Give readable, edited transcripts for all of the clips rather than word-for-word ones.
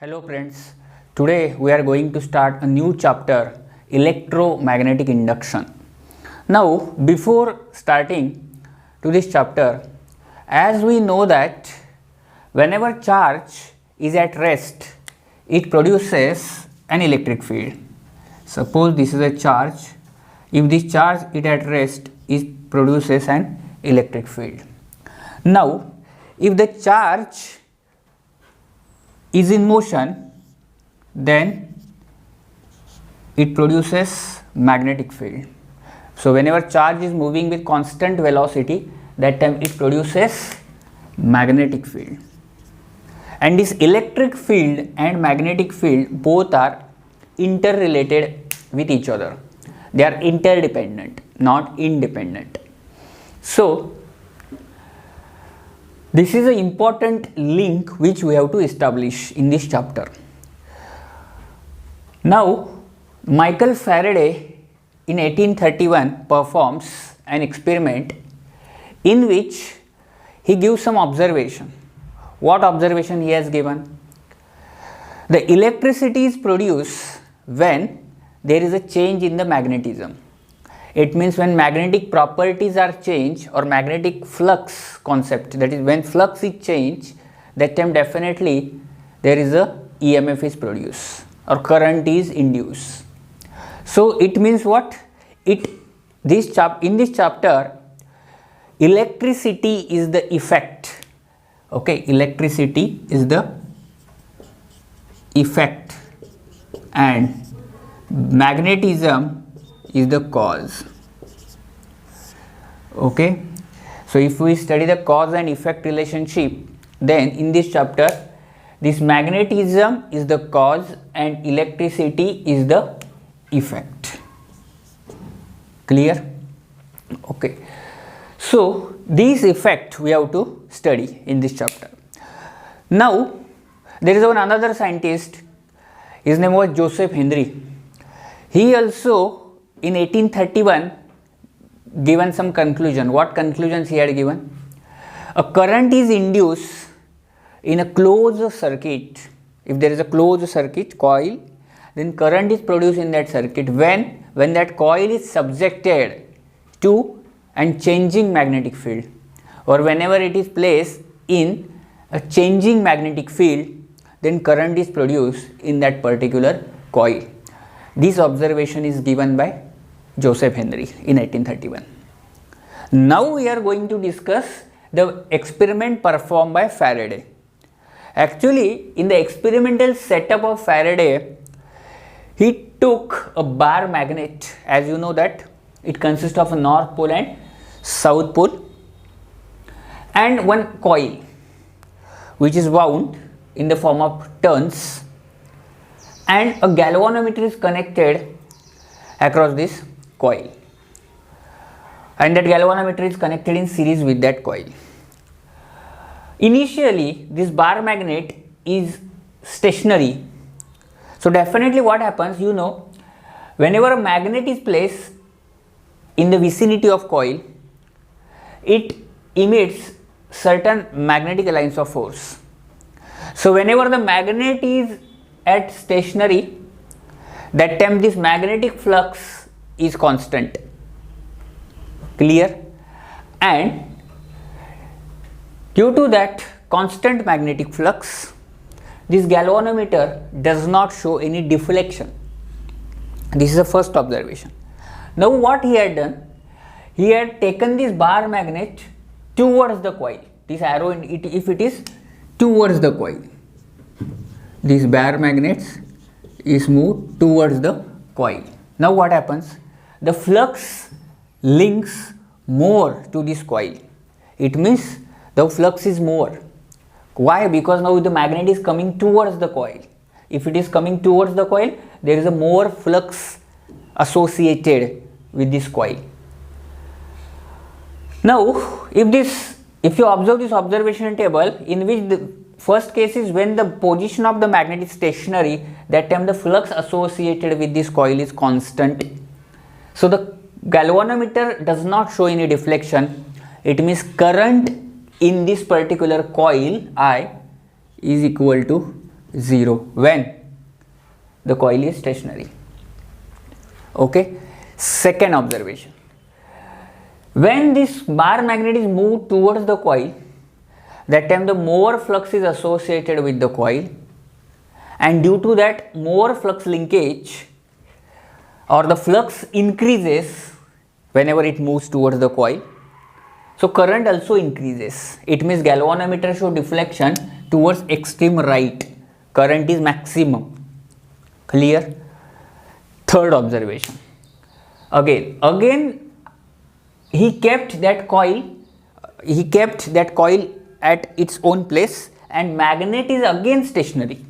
Hello friends, today we are going to start a new chapter, electromagnetic induction. Now before starting to this chapter, as we know that whenever charge is at rest, it produces an electric field. Suppose this is a charge, if this charge is at rest, it produces an electric field. Now if the charge is in motion, then it produces magnetic field. So whenever charge is moving with constant velocity, that time it produces magnetic field. And this electric field and magnetic field both are interrelated with each other. They are interdependent, not independent. So this is an important link which we have to establish in this chapter. Now, Michael Faraday in 1831 performs an experiment in which he gives some observation. What observation he has given? The electricity is produced when there is a change in the magnetism. It means when magnetic properties are changed or magnetic flux concept, that is when flux is changed, that time definitely there is a EMF is produced or current is induced. So it means what? In this chapter, electricity is the effect. Okay, electricity is the effect and magnetism is the cause. Okay, so if we study the cause and effect relationship, then in this chapter this magnetism is the cause and electricity is the effect. Clear? Okay, so this effect we have to study in this chapter. Now there is another scientist, his name was Joseph Henry. He also in 1831 given some conclusion. What conclusions he had given? A current is induced in a closed circuit. If there is a closed circuit coil, then current is produced in that circuit when that coil is subjected to and changing magnetic field, or whenever it is placed in a changing magnetic field, then current is produced in that particular coil. This observation is given by Joseph Henry in 1831. Now we are going to discuss the experiment performed by Faraday. Actually, in the experimental setup of Faraday, he took a bar magnet. As you know that it consists of a north pole and south pole, and one coil which is wound in the form of turns, and a galvanometer is connected across this coil, and that galvanometer is connected in series with that coil. Initially this bar magnet is stationary, so definitely what happens, you know, whenever a magnet is placed in the vicinity of coil, it emits certain magnetic lines of force. So whenever the magnet is at stationary, that time this magnetic flux is constant. Clear? And due to that constant magnetic flux, this galvanometer does not show any deflection. This is the first observation. Now what he had done, he had taken this bar magnet towards the coil. This arrow, if it is towards the coil, this bar magnet is moved towards the coil. Now what happens? The flux links more to this coil. It means the flux is more. Why? Because now the magnet is coming towards the coil. If it is coming towards the coil, there is a more flux associated with this coil. Now if you observe this observation table, in which the first case is when the position of the magnet is stationary, that time the flux associated with this coil is constant. So the galvanometer does not show any deflection. It means current in this particular coil I is equal to 0 when the coil is stationary. Okay. Second observation, when this bar magnet is moved towards the coil, that time the more flux is associated with the coil, and due to that more flux linkage, or the flux increases whenever it moves towards the coil, so current also increases. It means galvanometer show deflection towards extreme right, current is maximum. Clear? Third observation, again he kept that coil at its own place, and magnet is again stationary.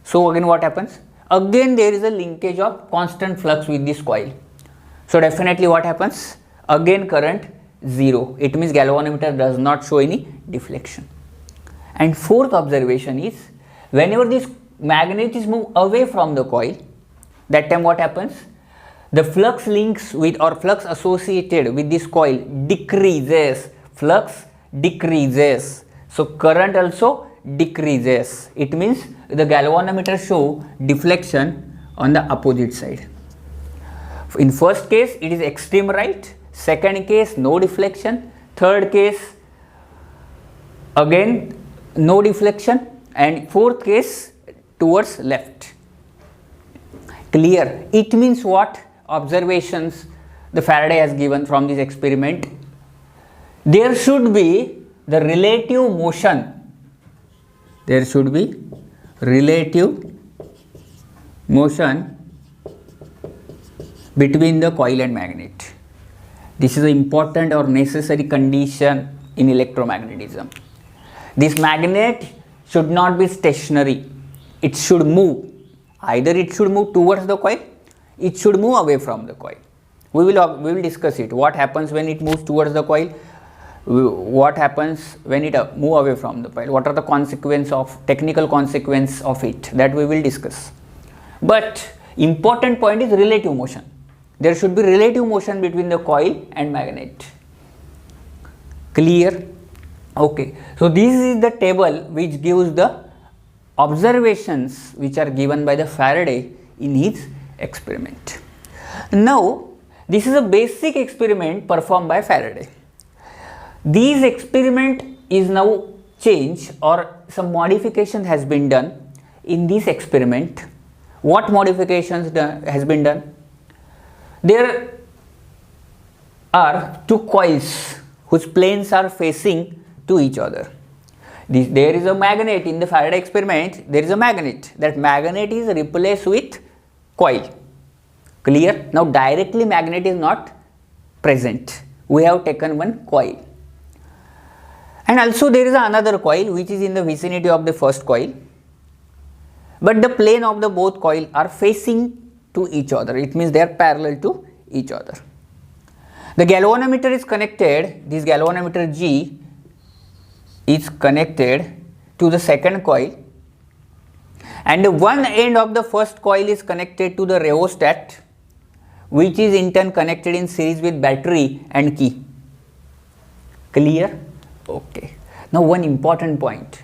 So again what happens? Again there is a linkage of constant flux with this coil. So definitely what happens? Again current 0. It means galvanometer does not show any deflection. And fourth observation is, whenever this magnet is moved away from the coil, that time what happens? The flux links with or flux associated with this coil decreases. Flux decreases. So current also decreases. It means the galvanometer show deflection on the opposite side. In first case it is extreme right, second case no deflection, third case again no deflection, and fourth case towards left. Clear? It means what observations the Faraday has given from this experiment? There should be the relative motion. There should be relative motion between the coil and magnet. This is an important or necessary condition in electromagnetism. This magnet should not be stationary. It should move. Either it should move towards the coil, it should move away from the coil. We will discuss it. What happens when it moves towards the coil? What happens when it move away from the coil? What are the technical consequence of it? That we will discuss. But important point is relative motion. There should be relative motion between the coil and magnet. Clear? Okay. So this is the table which gives the observations which are given by the Faraday in his experiment. Now this is a basic experiment performed by Faraday. This experiment is now changed, or some modification has been done in this experiment. What modifications has been done? There are two coils whose planes are facing to each other. There is a magnet in the Faraday experiment. There is a magnet. That magnet is replaced with coil. Clear? Now directly magnet is not present. We have taken one coil. And also there is another coil which is in the vicinity of the first coil. But the plane of the both coil are facing to each other. It means they are parallel to each other. The galvanometer is connected. This galvanometer G is connected to the second coil, and one end of the first coil is connected to the rheostat, which is in turn connected in series with battery and key. Clear? Okay. Now one important point.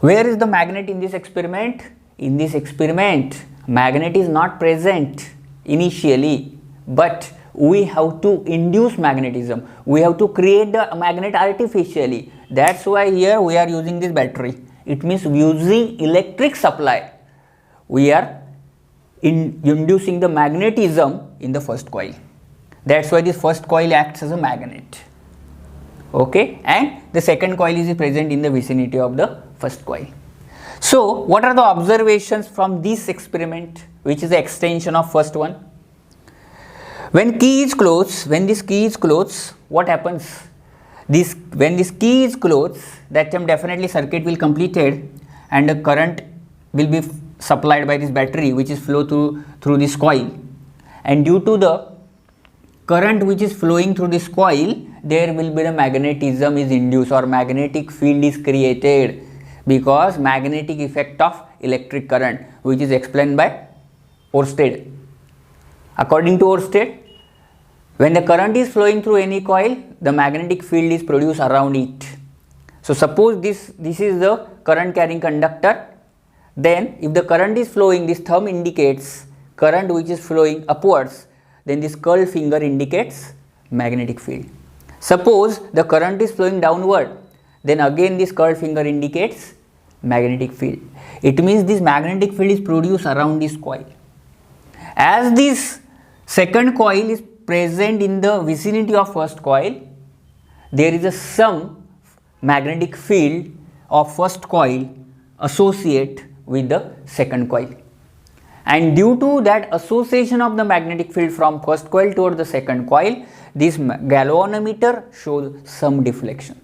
Where is the magnet in this experiment? In this experiment, magnet is not present initially, but we have to induce magnetism. We have to create the magnet artificially. That's why here we are using this battery. It means using electric supply, we are inducing the magnetism in the first coil. That's why this first coil acts as a magnet. Okay, and the second coil is present in the vicinity of the first coil. So what are the observations from this experiment, which is the extension of first one? When key is closed, when this key is closed, what happens? When this key is closed, that time definitely circuit will completed, and the current will be supplied by this battery, which is flow through this coil, and due to the current which is flowing through this coil, there will be the magnetism is induced, or magnetic field is created, because magnetic effect of electric current, which is explained by Oersted. According to Oersted, when the current is flowing through any coil, the magnetic field is produced around it. So suppose this is the current carrying conductor, then if the current is flowing, this thumb indicates current which is flowing upwards, then this curled finger indicates magnetic field. Suppose the current is flowing downward, then again this curled finger indicates magnetic field. It means this magnetic field is produced around this coil. As this second coil is present in the vicinity of first coil, there is some magnetic field of first coil associate with the second coil, and due to that association of the magnetic field from first coil toward the second coil, this galvanometer shows some deflection.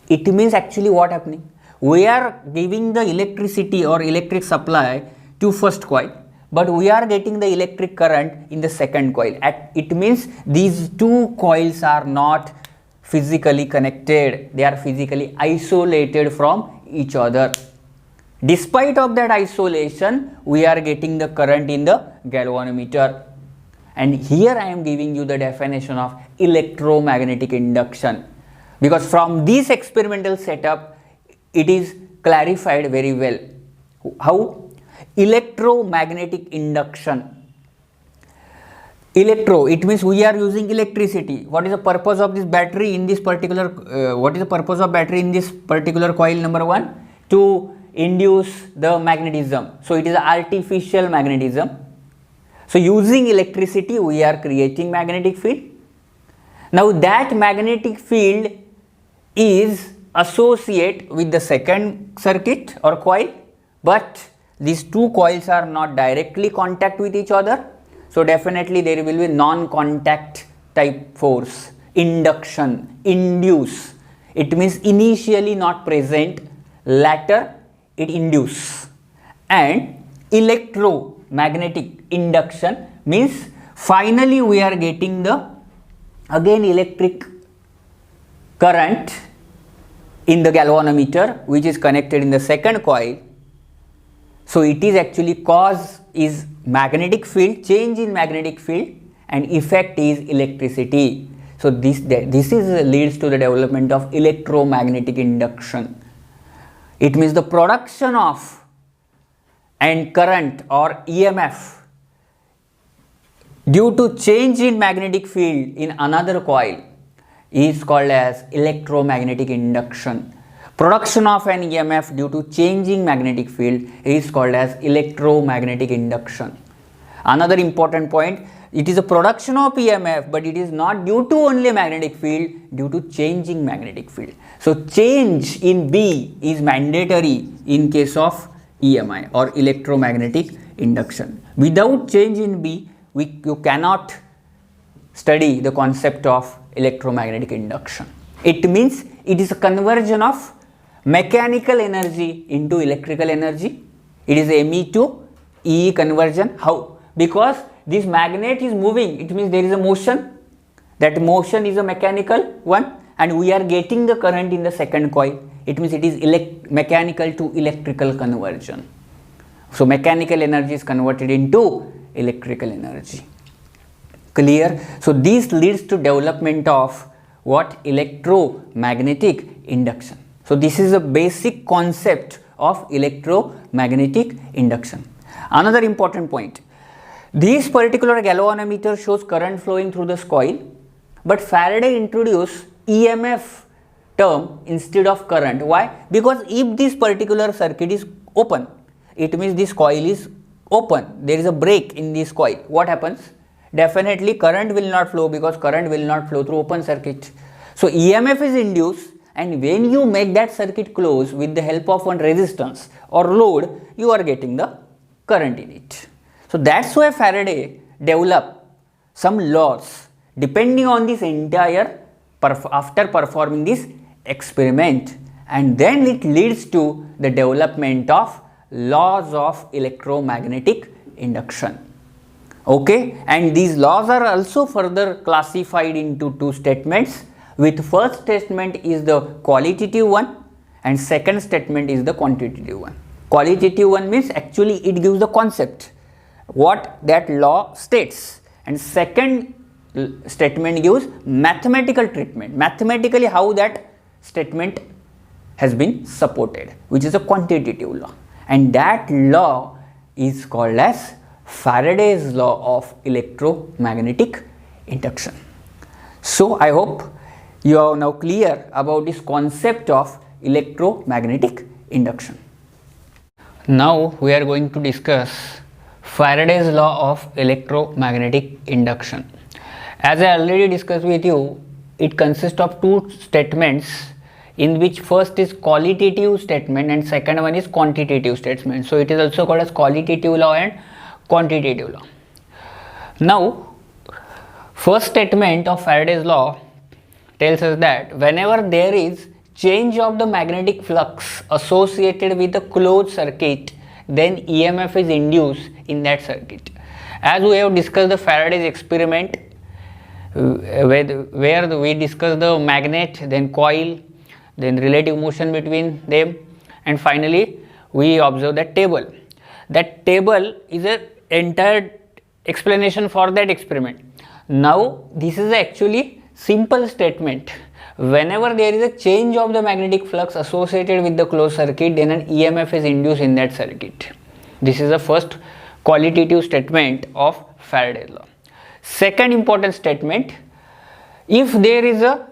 It means actually what happening? We are giving the electricity or electric supply to first coil, but we are getting the electric current in the second coil. It means these two coils are not physically connected, they are physically isolated from each other. Despite of that isolation, we are getting the current in the galvanometer. And here I am giving you the definition of electromagnetic induction, because from this experimental setup it is clarified very well. How? Electromagnetic induction. Electro, it means we are using electricity. What is the purpose of this battery in this particular coil number 1? To induce the magnetism. So it is artificial magnetism. So using electricity we are creating magnetic field. Now that magnetic field is associate with the second circuit or coil, but these two coils are not directly contact with each other. So definitely there will be non-contact type force. Induction, induce. It means initially not present, later it induce. And electromagnetic induction means finally we are getting the again electric current in the galvanometer which is connected in the second coil. So it is actually cause is magnetic field, change in magnetic field, and effect is electricity. So this leads to the development of electromagnetic induction. It means the production of and current or EMF due to change in magnetic field in another coil is called as electromagnetic induction. Production of an EMF due to changing magnetic field is called as electromagnetic induction. Another important point, it is a production of EMF, but it is not due to only magnetic field, due to changing magnetic field. So change in B is mandatory in case of EMI or electromagnetic induction. Without change in B, you cannot study the concept of electromagnetic induction. It means it is a conversion of mechanical energy into electrical energy. It is ME to E conversion. How? Because this magnet is moving, it means there is a motion. That motion is a mechanical one, and we are getting the current in the second coil. It means it is mechanical to electrical conversion. So mechanical energy is converted into electrical energy. Clear? So this leads to development of what? Electromagnetic induction. So this is a basic concept of electromagnetic induction. Another important point, this particular galvanometer shows current flowing through this coil, but Faraday introduced EMF term instead of current. Why? Because if this particular circuit is open, it means this coil is open, there is a break in this coil. What happens? Definitely current will not flow, because current will not flow through open circuit. So EMF is induced, and when you make that circuit close with the help of one resistance or load, you are getting the current in it. So that's why Faraday developed some laws depending on this entire after performing this experiment, and then it leads to the development of laws of electromagnetic induction. Okay, and these laws are also further classified into two statements, with first statement is the qualitative one and second statement is the quantitative one. Qualitative one means actually it gives the concept, what that law states, and second statement gives mathematical treatment, mathematically how that statement has been supported, which is a quantitative law. and that law is called as Faraday's law of electromagnetic induction. So I hope you are now clear about this concept of electromagnetic induction. Now we are going to discuss Faraday's law of electromagnetic induction. As I already discussed with you, it consists of two statements, in which first is qualitative statement and second one is quantitative statement. So it is also called as qualitative law and quantitative law. Now, first statement of Faraday's law tells us that whenever there is change of the magnetic flux associated with a closed circuit, then EMF is induced in that circuit. As we have discussed the Faraday's experiment, where we discussed the magnet, then coil, then relative motion between them, and finally we observe that table. That table is an entire explanation for that experiment. Now this is actually simple statement. Whenever there is a change of the magnetic flux associated with the closed circuit, then an EMF is induced in that circuit. This is the first qualitative statement of Faraday's law. Second important statement, if there is a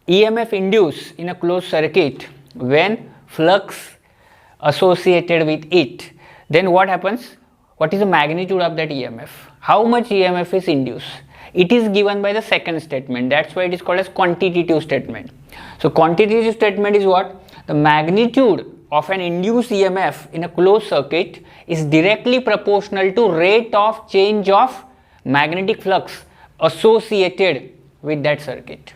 EMF induced in a closed circuit when flux associated with it, then what happens? What is the magnitude of that EMF? How much EMF is induced? It is given by the second statement. That's why it is called as quantitative statement. So quantitative statement is what? The magnitude of an induced EMF in a closed circuit is directly proportional to rate of change of magnetic flux associated with that circuit.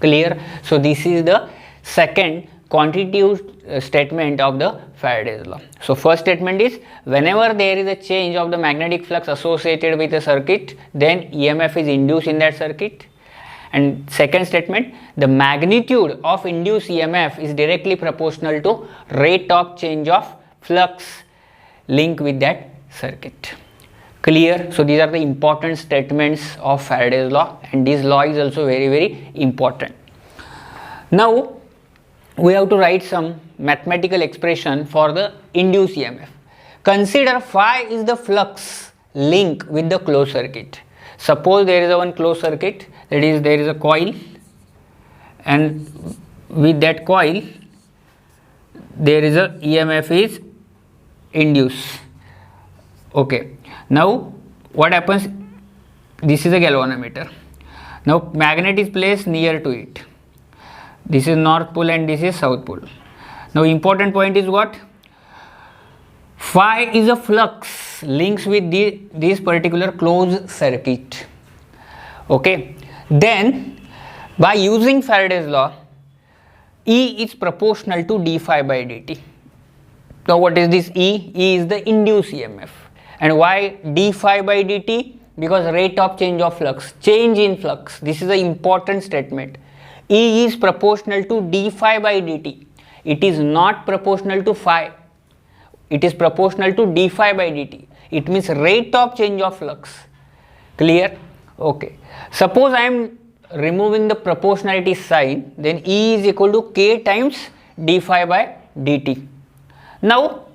Clear? So this is the second quantitative statement of the Faraday's law. So first statement is whenever there is a change of the magnetic flux associated with a circuit, then EMF is induced in that circuit. And second statement, the magnitude of induced EMF is directly proportional to rate of change of flux linked with that circuit. Clear? So these are the important statements of Faraday's law, and this law is also very important. Now we have to write some mathematical expression for the induced EMF. Consider phi is the flux link with the closed circuit. Suppose there is a one closed circuit, that is there is a coil, and with that coil there is a EMF is induced. Okay, now what happens? This is a galvanometer. Now magnet is placed near to it. This is north pole and this is south pole. Now important point is what? Phi is a flux links with this particular closed circuit. Okay, then by using Faraday's law, E is proportional to d phi by dt. Now what is this E? E is the induced EMF. And why d phi by dt? Because rate of change of flux, change in flux. This is an important statement. E is proportional to d phi by dt. It is not proportional to phi. It is proportional to d phi by dt. It means rate of change of flux. Clear? Okay. Suppose I am removing the proportionality sign, then E is equal to k times d phi by dt. Now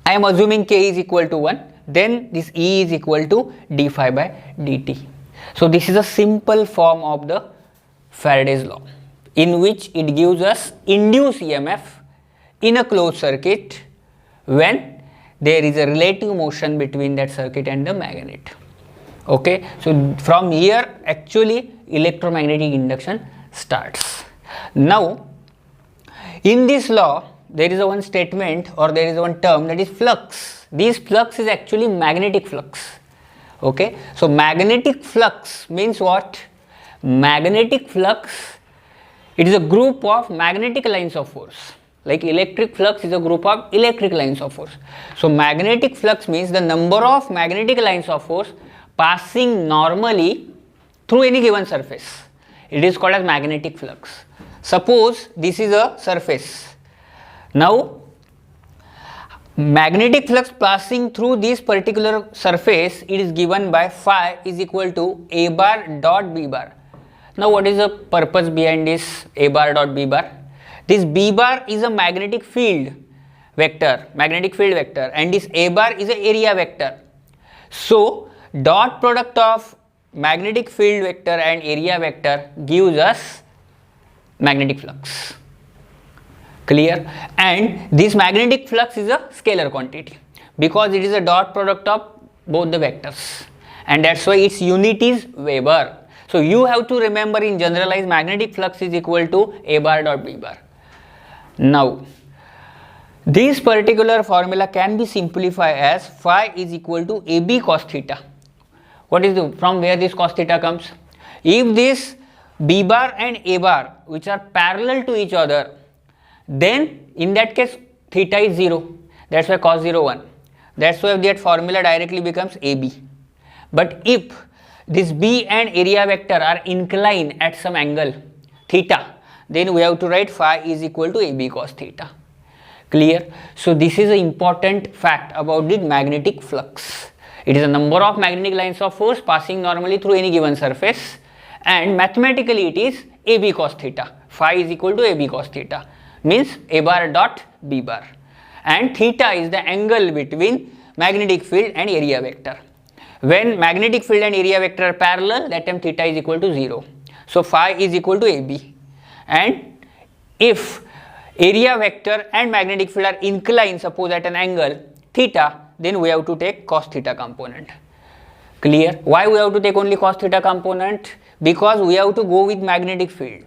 I am assuming k is equal to 1, then this E is equal to d phi by dt. So this is a simple form of the Faraday's law, in which it gives us induced EMF in a closed circuit when there is a relative motion between that circuit and the magnet. Okay, so from here actually electromagnetic induction starts. Now in this law there is a one statement or there is one term, that is flux. This flux is actually magnetic flux. Okay, so magnetic flux means what? Magnetic flux, it is a group of magnetic lines of force. Like electric flux is a group of electric lines of force. So magnetic flux means the number of magnetic lines of force passing normally through any given surface. It is called as magnetic flux. Suppose this is a surface. Now magnetic flux passing through this particular surface, it is given by phi is equal to a bar dot b bar. Now what is the purpose behind this a bar dot b bar? This b bar is a magnetic field vector, magnetic field vector, and this A bar is an area vector. So dot product of magnetic field vector and area vector gives us magnetic flux. Clear? And this magnetic flux is a scalar quantity because it is a dot product of both the vectors, and that's why its unit is Weber. So you have to remember in generalized magnetic flux is equal to A bar dot B bar. Now this particular formula can be simplified as phi is equal to AB cos theta. What is from where this cos theta comes? If this B bar and A bar which are parallel to each other, then in that case theta is 0. That's why cos 0 1. That's why that formula directly becomes AB. But if this B and area vector are inclined at some angle theta, then we have to write phi is equal to AB cos theta. Clear? So this is an important fact about the magnetic flux. It is a number of magnetic lines of force passing normally through any given surface, and mathematically it is AB cos theta. Phi is equal to AB cos theta, means A bar dot B bar, and theta is the angle between magnetic field and area vector. When magnetic field and area vector are parallel, that time theta is equal to 0. So phi is equal to AB, and if area vector and magnetic field are inclined, suppose at an angle theta, then we have to take cos theta component. Clear? Why we have to take only cos theta component? Because we have to go with magnetic field.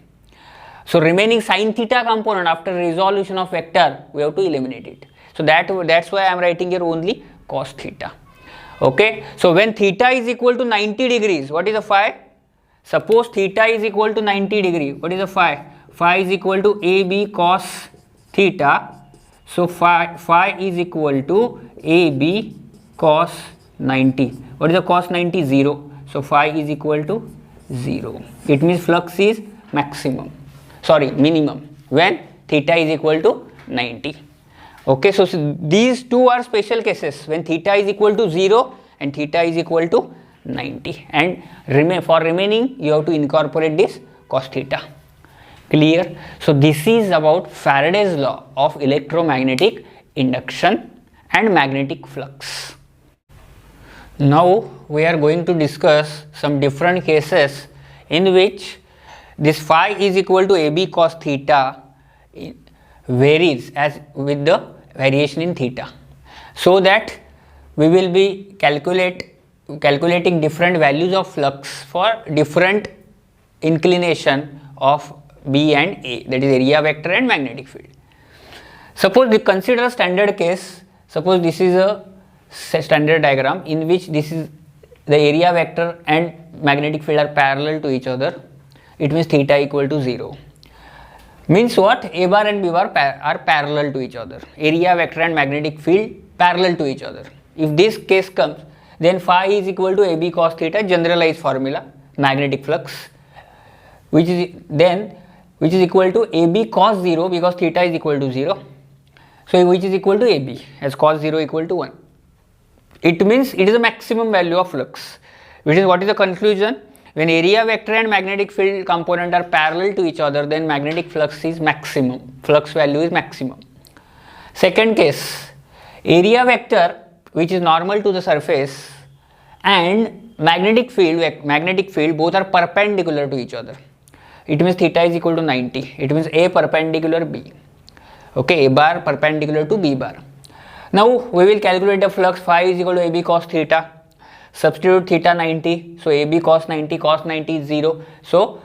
So remaining sin theta component after resolution of vector, we have to eliminate it. So that's why I am writing here only cos theta. Okay. So when theta is equal to 90 degrees, what is the phi? Suppose theta is equal to 90 degree, what is the phi? Phi is equal to AB cos theta. So phi is equal to AB cos 90. What is the cos 90? 0. So phi is equal to 0. It means flux is minimum when theta is equal to 90. Okay, so these two are special cases when theta is equal to 0 and theta is equal to 90, and for remaining you have to incorporate this cos theta. Clear? So this is about Faraday's law of electromagnetic induction and magnetic flux. Now we are going to discuss some different cases in which this phi is equal to AB cos theta varies as with the variation in theta, so that we will be calculating different values of flux for different inclination of B and A, that is area vector and magnetic field. Suppose we consider a standard case. Suppose this is a standard diagram in which this is the area vector and magnetic field are parallel to each other. It means theta equal to 0. Means what? A bar and B bar are parallel to each other. Area vector and magnetic field parallel to each other. If this case comes, then phi is equal to AB cos theta, generalized formula, magnetic flux, which is equal to AB cos 0 because theta is equal to 0. So which is equal to AB as cos 0 equal to 1. It means it is a maximum value of flux, which is what is the conclusion? When area vector and magnetic field component are parallel to each other, then magnetic flux is maximum, flux value is maximum. Second case, area vector which is normal to the surface and magnetic field both are perpendicular to each other. It means theta is equal to 90. It means A perpendicular B. Okay, A bar perpendicular to B bar. Now we will calculate the flux. Phi is equal to AB cos theta. Substitute theta 90. So AB cos 90 is 0. So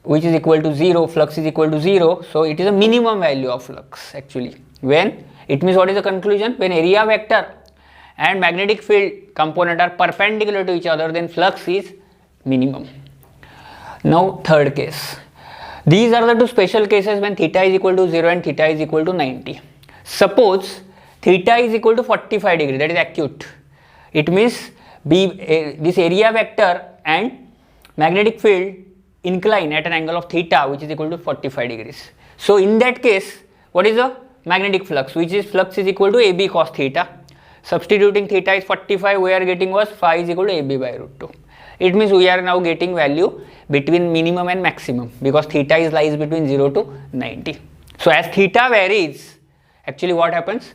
which is equal to 0. Flux is equal to 0. So it is a minimum value of flux actually. When it means what is the conclusion? When area vector and magnetic field component are perpendicular to each other, then flux is minimum. Now third case. These are the two special cases when theta is equal to 0 and theta is equal to 90. Suppose theta is equal to 45 degree, that is acute. It means this area vector and magnetic field incline at an angle of theta which is equal to 45 degrees. So in that case, what is the magnetic flux? Which is flux is equal to AB cos theta. Substituting theta is 45, we are getting was phi is equal to AB by root 2. It means we are now getting value between minimum and maximum because theta lies between 0 to 90. So as theta varies, actually what happens?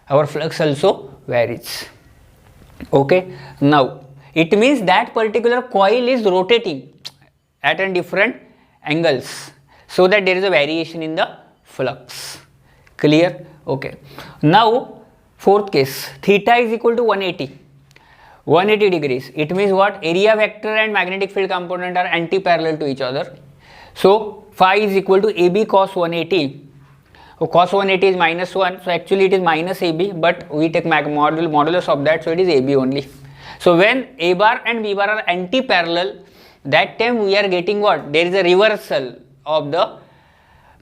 our flux also varies. Okay, now it means that particular coil is rotating at a different angles, so that there is a variation in the flux. Clear? Okay. Now fourth case, theta is equal to 180 degrees. It means what? Area vector and magnetic field component are anti-parallel to each other. So phi is equal to AB cos 180. So cos 180 is minus 1. So actually it is minus AB, but we take modulus of that, so it is AB only. So when A bar and B bar are anti-parallel, that time we are getting what? There is a reversal of the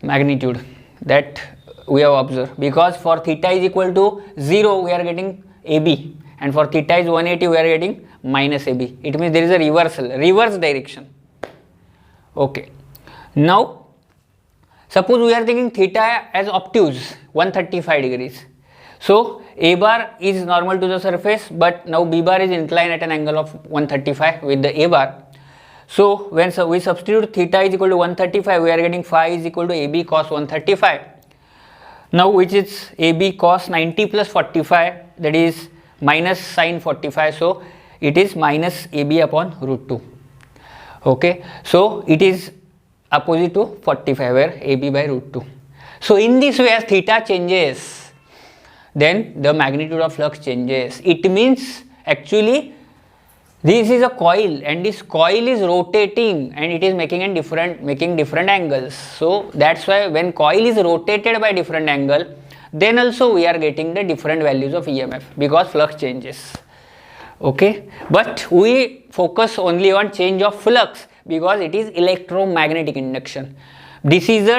magnitude that we have observed, because for theta is equal to 0 we are getting AB, and for theta is 180 we are getting minus AB. It means there is a reverse direction. Okay. Now suppose we are taking theta as obtuse 135 degrees. So A bar is normal to the surface, but now B bar is inclined at an angle of 135 with the A bar. So when we substitute theta is equal to 135, we are getting phi is equal to AB cos 135. Now which is AB cos 90 plus 45, that is minus sin 45. So it is minus AB upon root 2. Okay. So it is opposite to 45, where AB by root 2. So in this way, as theta changes, then the magnitude of flux changes. It means actually this is a coil, and this coil is rotating, and it is making different angles. So that's why when coil is rotated by different angle, then also we are getting the different values of EMF, because flux changes. Okay, but we focus only on change of flux because it is electromagnetic induction. This is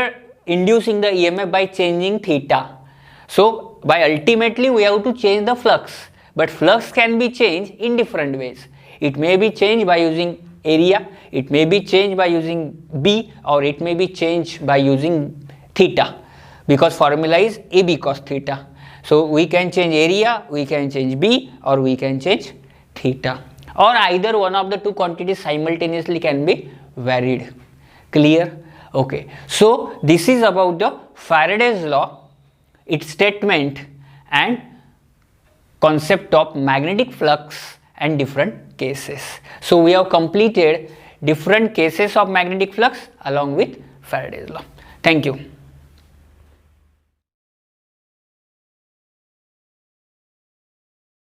inducing the EMF by changing theta. So by ultimately we have to change the flux, but flux can be changed in different ways. It may be changed by using area, it may be changed by using B, or it may be changed by using theta, because formula is AB cos theta. So we can change area, we can change B, or we can change theta, or either one of the two quantities simultaneously can be varied. Clear? Okay. So this is about the Faraday's law, its statement and concept of magnetic flux and different cases. So we have completed different cases of magnetic flux along with Faraday's law. Thank you.